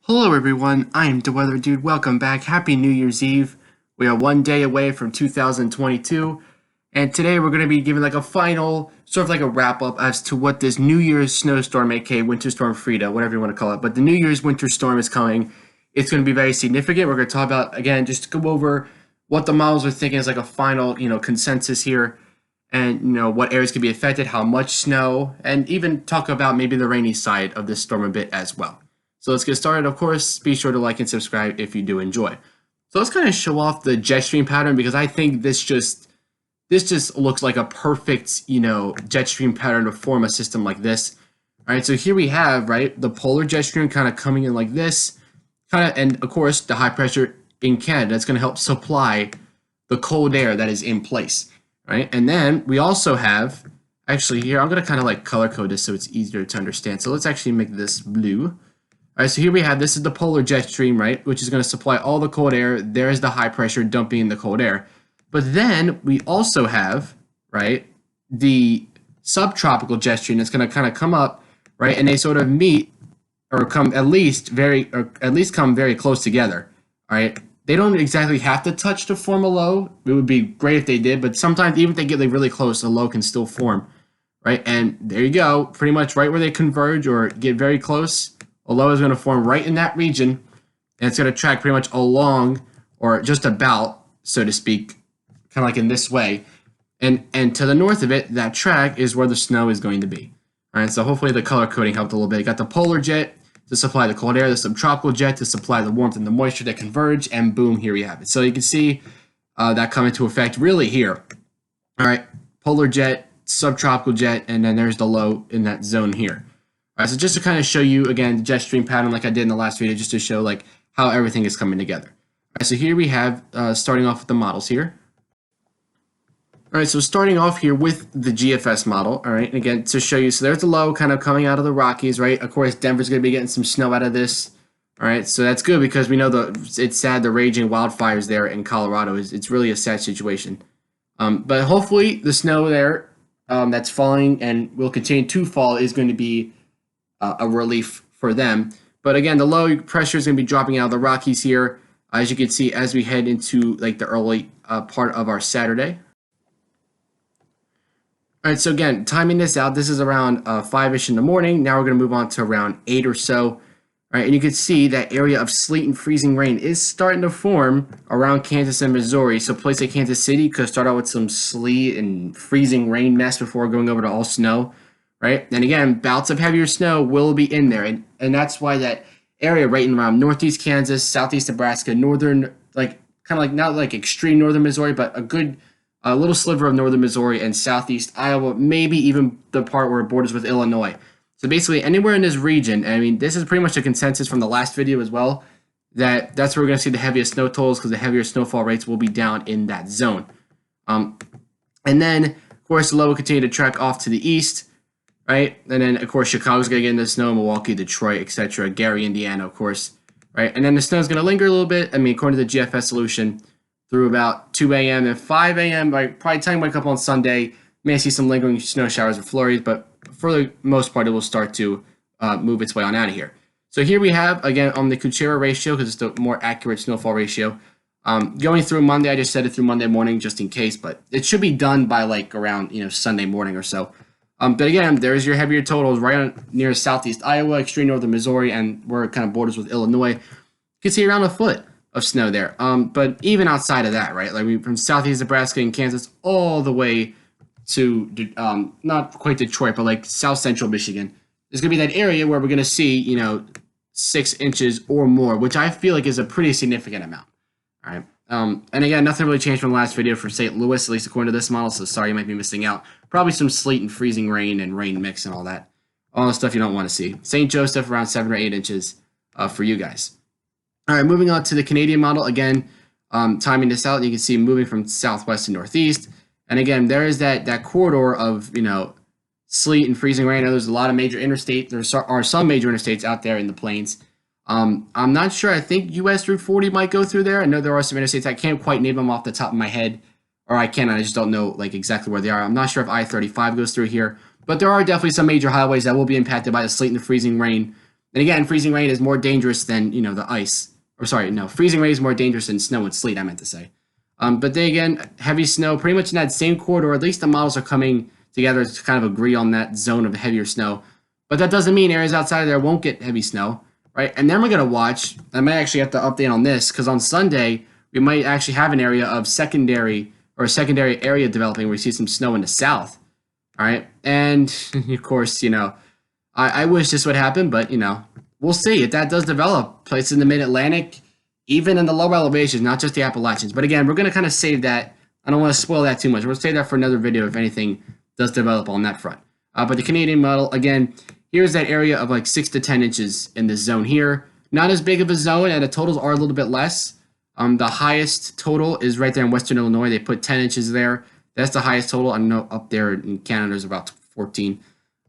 Hello everyone, I am the Weather Dude. Welcome back. Happy New Year's Eve. We are one day away from 2022, and today we're going to be giving like a final, sort of like a wrap up as to what this New Year's snowstorm, aka Winter Storm Frida, whatever you want to call it, but the New Year's winter storm is coming. It's going to be very significant. We're going to talk about, again, just to go over what the models are thinking is like a final, consensus here, and what areas could be affected, how much snow, and even talk about maybe the rainy side of this storm a bit as well. So let's get started. Of course, be sure to like and subscribe if you do enjoy. So let's kind of show off the jet stream pattern because I think this just looks like a perfect, jet stream pattern to form a system like this. All right, so here we have, right, the polar jet stream kind of coming in like this, and of course the high pressure in Canada. That's going to help supply the cold air that is in place, right? And then we also have, actually here, I'm going to kind of like color code this so it's easier to understand. So let's actually make this blue. All right, so here we have, this is the polar jet stream, right, which is going to supply all the cold air. There's the high pressure dumping in the cold air. But then we also have, right, the subtropical jet stream that's going to kind of come up, right, and they sort of meet or come at least come very close together, all right? They don't exactly have to touch to form a low. It would be great if they did, but sometimes even if they get like really close, a low can still form, right? And there you go, pretty much right where they converge or get very close. A low is going to form right in that region, and it's going to track pretty much along, or just about, so to speak, kind of like in this way. And to the north of it, that track is where the snow is going to be. All right, so hopefully the color coding helped a little bit. You got the polar jet to supply the cold air, the subtropical jet to supply the warmth and the moisture that converge, and boom, here we have it. So you can see that come into effect really here. All right, polar jet, subtropical jet, and then there's the low in that zone here. All right, so just to kind of show you, again, the jet stream pattern like I did in the last video, just to show like how everything is coming together. All right, so here we have, starting off with the models here. All right, so starting off here with the Gfs model, all right, and again, to show you, so there's the low kind of coming out of the Rockies, right? Of course, Denver's going to be getting some snow out of this. All right, so that's good because we know it's sad, the raging wildfires there in Colorado. It's really a sad situation. But hopefully the snow there that's falling and will continue to fall is going to be a relief for them. But again, the low pressure is going to be dropping out of the Rockies here, as you can see, as we head into like the early part of our Saturday. All right, so again, timing this out, this is around 5-ish in the morning. Now we're going to move on to around 8 or so. All right, and you can see that area of sleet and freezing rain is starting to form around Kansas and Missouri. So a place like Kansas City could start out with some sleet and freezing rain mess before going over to all snow. Right? And again, bouts of heavier snow will be in there. And that's why that area right around northeast Kansas, southeast Nebraska, northern, like kind of like not like extreme northern Missouri, but a good little sliver of northern Missouri and southeast Iowa, maybe even the part where it borders with Illinois. So basically anywhere in this region, I mean, this is pretty much a consensus from the last video as well, that's where we're going to see the heaviest snow totals because the heavier snowfall rates will be down in that zone. And then, of course, the low will continue to track off to the east. Right, and then of course Chicago's gonna get into the snow, Milwaukee, Detroit, etc. Gary, Indiana, of course. Right, and then the snow's gonna linger a little bit. I mean, according to the GFS solution, through about 2 a.m. and 5 a.m. Like probably time wake up on Sunday, may see some lingering snow showers or flurries, but for the most part, it will start to move its way on out of here. So here we have again on the Kuchera ratio because it's the more accurate snowfall ratio. Going through Monday, I just set it through Monday morning just in case, but it should be done by like around Sunday morning or so. But again, there's your heavier totals right near southeast Iowa, extreme northern Missouri, and where it kind of borders with Illinois. You can see around a foot of snow there. But even outside of that, right, like from southeast Nebraska and Kansas all the way to not quite Detroit, but like south central Michigan, there's gonna be that area where we're gonna see 6 inches or more, which I feel like is a pretty significant amount. All right. And again, nothing really changed from the last video for St. Louis, at least according to this model, so sorry you might be missing out. Probably some sleet and freezing rain and rain mix and all that. All the stuff you don't want to see. St. Joseph around 7 or 8 inches for you guys. All right, moving on to the Canadian model. Again, timing this out, you can see moving from southwest to northeast. And again, there is that corridor of, sleet and freezing rain. I know there's a lot of major interstates. There are some major interstates out there in the plains. I'm not sure. I think US Route 40 might go through there. I know there are some interstates. I can't quite name them off the top of my head, or I can. I just don't know like exactly where they are. I'm not sure if I-35 goes through here, but there are definitely some major highways that will be impacted by the sleet and the freezing rain And again, freezing rain is more dangerous than, the ice. Or sorry, no, freezing rain is more dangerous than snow and sleet, I meant to say. But then again, heavy snow, pretty much in that same corridor, at least the models are coming together to kind of agree on that zone of heavier snow. But that doesn't mean areas outside of there won't get heavy snow, right? And then we're going to watch, I might actually have to update on this, because on Sunday, we might actually have an area of secondary area developing where we see some snow in the south, all right? And, of course, I wish this would happen, but, we'll see. If that does develop, places in the mid-Atlantic, even in the lower elevations, not just the Appalachians. But again, we're going to kind of save that. I don't want to spoil that too much. We'll save that for another video if anything does develop on that front. But the Canadian model, again, here's that area of like 6 to 10 inches in this zone here. Not as big of a zone, and the totals are a little bit less. The highest total is right there in Western Illinois. They put 10 inches there. That's the highest total. I know up there in Canada is about 14.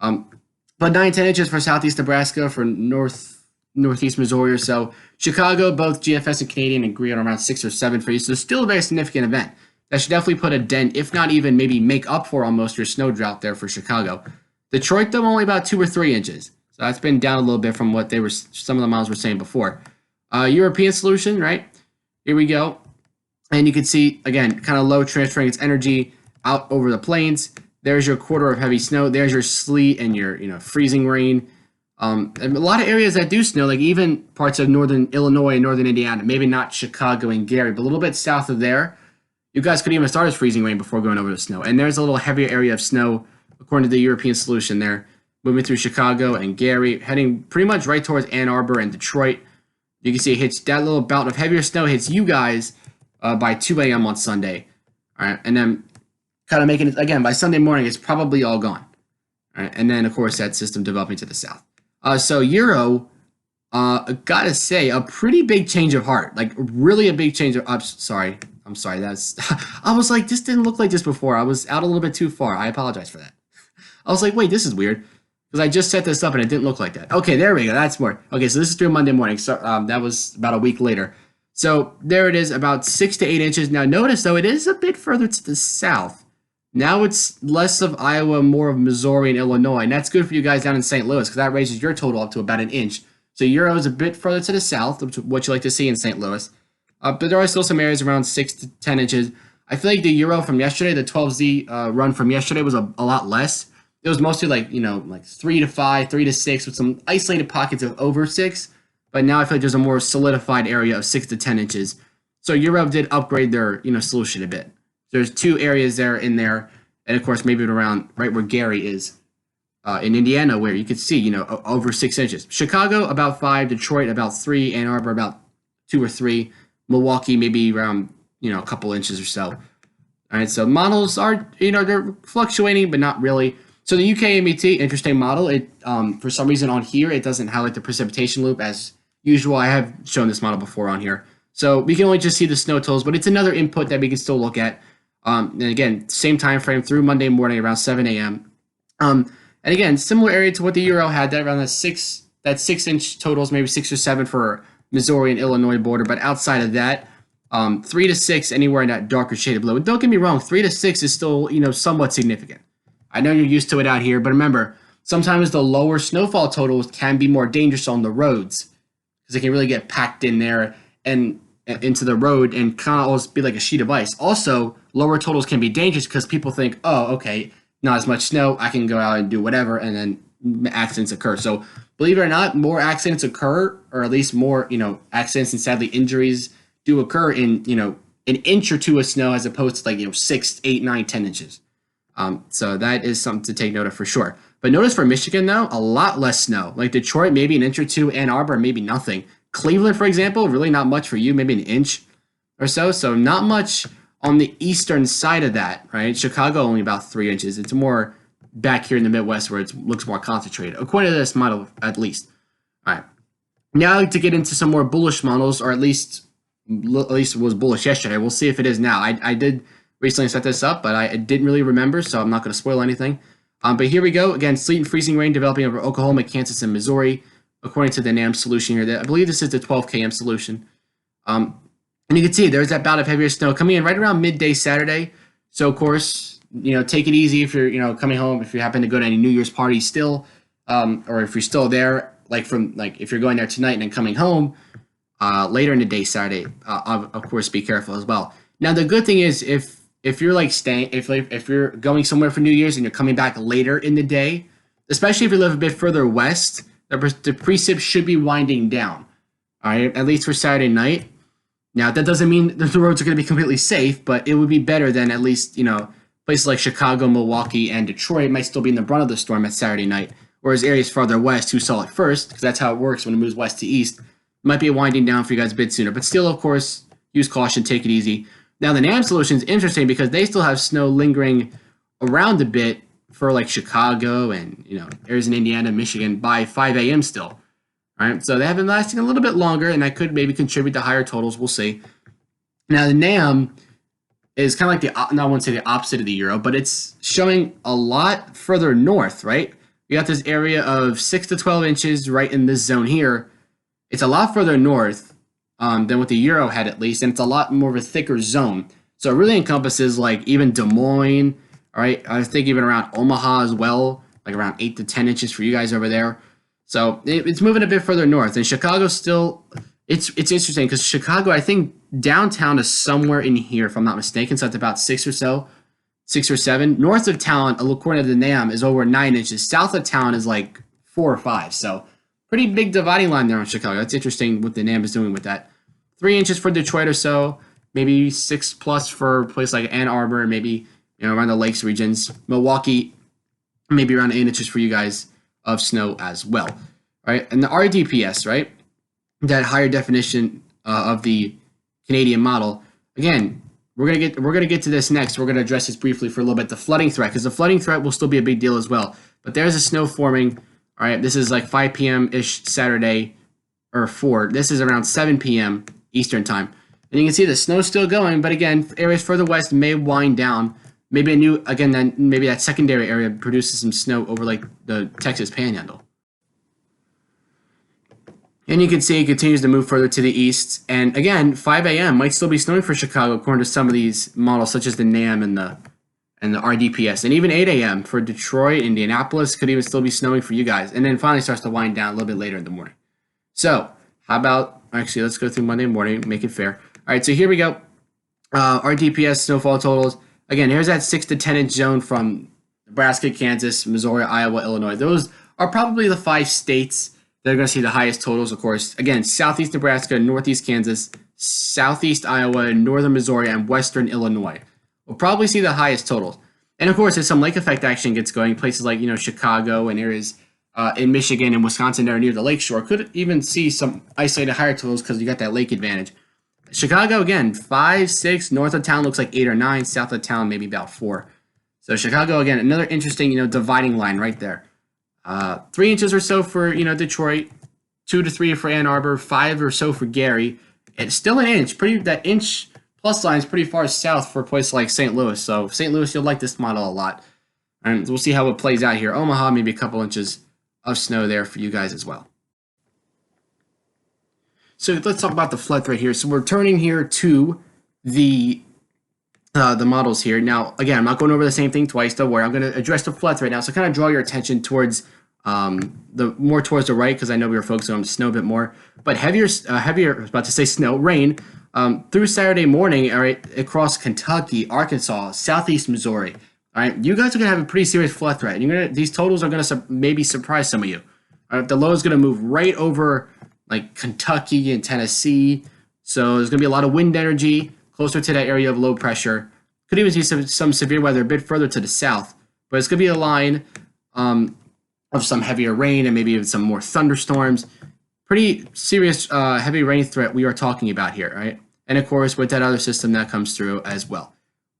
But 9-10 inches for Southeast Nebraska, for Northeast Missouri or so. Chicago, both GFS and Canadian agree on around 6 or 7 for you. So still a very significant event. That should definitely put a dent, if not even maybe make up for almost your snow drought there for Chicago. Detroit, though, only about 2 or 3 inches. So that's been down a little bit from what some of the models were saying before. European solution, right? Here we go. And you can see, again, kind of low, transferring its energy out over the plains. There's your quarter of heavy snow. There's your sleet and your freezing rain. And a lot of areas that do snow, like even parts of northern Illinois and northern Indiana, maybe not Chicago and Gary, but a little bit south of there, you guys could even start as freezing rain before going over to snow. And there's a little heavier area of snow, according to the European solution there, moving through Chicago and Gary, heading pretty much right towards Ann Arbor and Detroit. You can see it hits that little bout of heavier snow hits you guys by 2 a.m. on Sunday. All right, and then kind of making it, again, by Sunday morning, it's probably all gone. All right, and then, of course, that system developing to the south. So Euro, gotta say, a pretty big change of heart. Like, really a big change of... I'm sorry. That's... I was like, this didn't look like this before. I was out a little bit too far. I apologize for that. I was like, wait, this is weird. Because I just set this up and it didn't look like that. Okay, there we go. That's more. Okay, so this is through Monday morning. So that was about a week later. So there it is, about 6 to 8 inches. Now notice, though, it is a bit further to the south. Now it's less of Iowa, more of Missouri and Illinois. And that's good for you guys down in St. Louis because that raises your total up to about an inch. So Euro is a bit further to the south, what you like to see in St. Louis. But there are still some areas around 6 to 10 inches. I feel like the Euro from yesterday, the 12Z run from yesterday was a lot less. It was mostly like 3 to 5, 3 to 6 with some isolated pockets of over 6. But now I feel like there's a more solidified area of 6 to 10 inches. So Euro did upgrade their solution a bit. There's 2 areas in there, and of course maybe around right where Gary is in Indiana, where you could see over 6 inches. Chicago about 5, Detroit about 3, Ann Arbor about 2 or 3, Milwaukee maybe around a couple inches or so. All right, so models are they're fluctuating, but not really. So the UK MET, interesting model. It for some reason on here it doesn't highlight the precipitation loop as usual. I have shown this model before on here, so we can only just see the snow totals, but it's another input that we can still look at. And again, same time frame through Monday morning around 7 a.m. And again, similar area to what the Euro had, that around that 6-inch totals, maybe 6 or 7 for Missouri and Illinois border, but outside of that, 3 to 6 anywhere in that darker shade of blue. And don't get me wrong, 3 to 6 is still somewhat significant. I know you're used to it out here, but remember, sometimes the lower snowfall totals can be more dangerous on the roads because they can really get packed in there and into the road and kind of almost be like a sheet of ice. Also, lower totals can be dangerous because people think, oh, okay, not as much snow, I can go out and do whatever, and then accidents occur. So believe it or not, more accidents occur, or at least more, accidents and sadly injuries do occur in, an inch or 2 of snow as opposed to like, 6, 8, 9, 10 inches. So that is something to take note of for sure. But notice for Michigan, though, a lot less snow. Like Detroit, maybe an inch or 2, Ann Arbor, maybe nothing. Cleveland, for example, really not much for you, maybe an inch or so. So not much on the eastern side of that, right? Chicago, only about 3 inches. It's more back here in the Midwest where it looks more concentrated, according to this model, at least. All right. Now to get into some more bullish models, or at least it was bullish yesterday. We'll see if it is now. I did recently set this up, but I didn't really remember, so I'm not going to spoil anything. But here we go. Again, sleet and freezing rain developing over Oklahoma, Kansas, and Missouri, according to the NAM solution here. I believe this is the 12 km solution. And you can see there's that bout of heavier snow coming in right around midday Saturday. So, of course, take it easy if you're, coming home, if you happen to go to any New Year's party still, or if you're still there like from like if you're going there tonight and then coming home later in the day Saturday, of course be careful as well. Now the good thing is if you're like staying if you're going somewhere for New Year's and you're coming back later in the day, especially if you live a bit further west, the precip should be winding down. All right, at least for Saturday night. Now that doesn't mean the roads are going to be completely safe, but it would be better than at least places like Chicago, Milwaukee, and Detroit might still be in the brunt of the storm at Saturday night, whereas areas farther west who saw it first, because that's how it works when it moves west to east, might be winding down for you guys a bit sooner. But still, of course, use caution, take it easy. Now the NAM solution is interesting because they still have snow lingering around a bit for like Chicago and areas in Indiana, Michigan by 5 a.m. still. All right, so they have been lasting a little bit longer, and that could maybe contribute to higher totals. We'll see. Now the NAM is kind of like I won't say the opposite of the Euro, but it's showing a lot further north, right? We got this area of 6 to 12 inches right in this zone here. It's a lot further north than what the Euro had at least, and it's a lot more of a thicker zone. So it really encompasses like even Des Moines, all right? I think even around Omaha as well, like around 8 to 10 inches for you guys over there. So it's moving a bit further north, and Chicago still. It's interesting because Chicago, I think downtown is somewhere in here, if I'm not mistaken. So it's about 6 or 7. North of town, according to the NAM, is over 9 inches. South of town is like 4 or 5. So pretty big dividing line there on Chicago. That's interesting what the NAM is doing with that. 3 inches for Detroit or so, maybe 6 plus for a place like Ann Arbor, maybe around the lakes regions. Milwaukee, maybe around 8 inches for you guys of snow as well. All right, and the RDPS, right? That higher definition of the Canadian model. Again, we're gonna get to this next. We're gonna address this briefly for a little bit. The flooding threat, because the flooding threat will still be a big deal as well. But there's a snow forming. All right, this is like 5 p.m. ish Saturday, or 4. This is around 7 p.m. Eastern time, and you can see the snow's still going. But again, areas further west may wind down. Maybe maybe that secondary area produces some snow over like the Texas Panhandle. And you can see it continues to move further to the east. And again, 5 a.m. might still be snowing for Chicago, according to some of these models, such as the NAM and the RDPS. And even 8 a.m. for Detroit, Indianapolis could even still be snowing for you guys. And then finally starts to wind down a little bit later in the morning. So how about, actually, let's go through Monday morning, make it fair. All right, so here we go. RDPS snowfall totals. Again, here's that 6 to 10 inch zone from Nebraska, Kansas, Missouri, Iowa, Illinois. Those are probably the 5 states that are going to see the highest totals, of course. Again, southeast Nebraska, northeast Kansas, southeast Iowa, northern Missouri, and western Illinois will probably see the highest totals. And of course, as some lake effect action gets going, places like Chicago and areas in Michigan and Wisconsin that are near the lakeshore could even see some isolated higher totals because you got that lake advantage. Chicago, again, 5, 6. North of town looks like 8 or 9. South of town, maybe about 4. So Chicago, again, another interesting, dividing line right there. 3 inches or so for, Detroit. 2 to 3 for Ann Arbor. 5 or so for Gary. It's still an inch. That inch plus line is pretty far south for a place like St. Louis. So St. Louis, you'll like this model a lot. And we'll see how it plays out here. Omaha, maybe a couple inches of snow there for you guys as well. So let's talk about the flood threat here. So we're turning here to the models here. Now, again, I'm not going over the same thing twice. Don't worry. I'm going to address the flood threat now. So kind of draw your attention towards more towards the right because I know we were focusing on snow a bit more. But heavier. I was about to say snow, rain through Saturday morning. All right, across Kentucky, Arkansas, southeast Missouri. All right, you guys are going to have a pretty serious flood threat. These totals are going to maybe surprise some of you. All right, the low is going to move right over like Kentucky and Tennessee. So there's going to be a lot of wind energy closer to that area of low pressure. Could even see some severe weather a bit further to the south. But it's going to be a line of some heavier rain and maybe even some more thunderstorms. Pretty serious heavy rain threat we are talking about here, right? And of course, with that other system that comes through as well.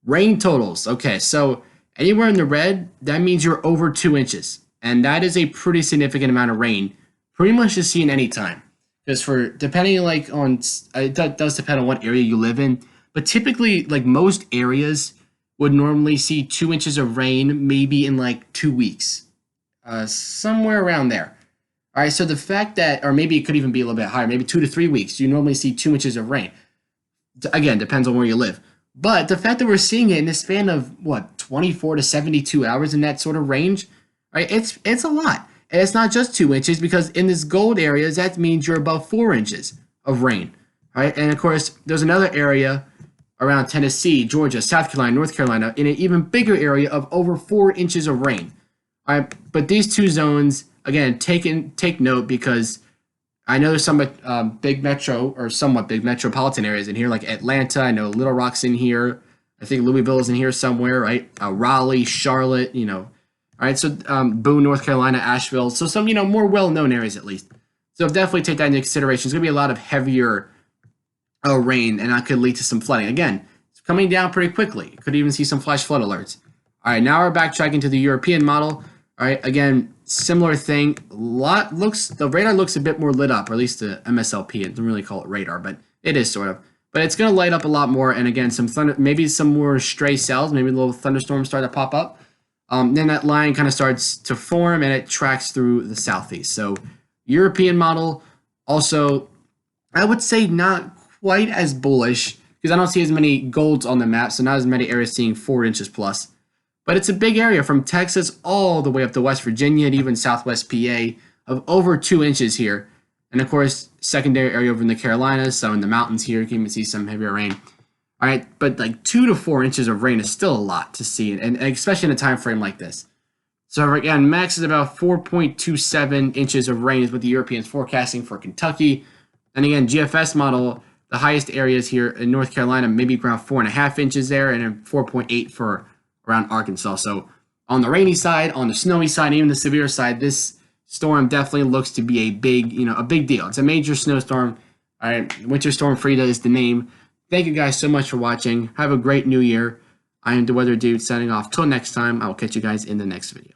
Rain totals. Okay, so anywhere in the red, that means you're over 2 inches. And that is a pretty significant amount of rain. Pretty much to see in any time. Because depending on, it does depend on what area you live in, but typically like most areas would normally see 2 inches of rain maybe in like 2 weeks, somewhere around there. All right, so the fact that, or maybe it could even be a little bit higher, maybe 2 to 3 weeks, you normally see 2 inches of rain. Again, depends on where you live. But the fact that we're seeing it in this span of 24 to 72 hours in that sort of range, right? It's a lot. And it's not just 2 inches, because in this gold area, that means you're above 4 inches of rain. All right, and of course, there's another area around Tennessee, Georgia, South Carolina, North Carolina, in an even bigger area of over 4 inches of rain. All right, but these 2 zones, again, take note, because I know there's some big metro or somewhat big metropolitan areas in here, like Atlanta. I know Little Rock's in here. I think Louisville is in here somewhere, right? Raleigh, Charlotte, All right, so Boone, North Carolina, Asheville. So some, more well-known areas at least. So definitely take that into consideration. It's going to be a lot of heavier rain, and that could lead to some flooding. Again, it's coming down pretty quickly. Could even see some flash flood alerts. All right, now we're backtracking to the European model. All right, again, similar thing. The radar looks a bit more lit up, or at least the MSLP. It doesn't really call it radar, but it is sort of. But it's going to light up a lot more, and again, maybe some more stray cells, maybe little thunderstorms start to pop up. Then that line kind of starts to form, and it tracks through the southeast. So European model, also, I would say not quite as bullish, because I don't see as many golds on the map, so not as many areas seeing 4 inches plus. But it's a big area from Texas all the way up to West Virginia and even Southwest PA of over 2 inches here. And of course, secondary area over in the Carolinas, so in the mountains here, you can even see some heavier rain. All right, but like 2 to 4 inches of rain is still a lot to see, and especially in a time frame like this. So again, max is about 4.27 inches of rain is what the Europeans forecasting for Kentucky. And again, GFS model, the highest areas here in North Carolina, maybe around 4.5 inches there, and then 4.8 for around Arkansas. So on the rainy side, on the snowy side, even the severe side, this storm definitely looks to be a big deal. It's a major snowstorm. All right, Winter Storm Frida is the name. Thank you guys so much for watching. Have a great new year. I am the Weather Dude signing off. Till next time, I will catch you guys in the next video.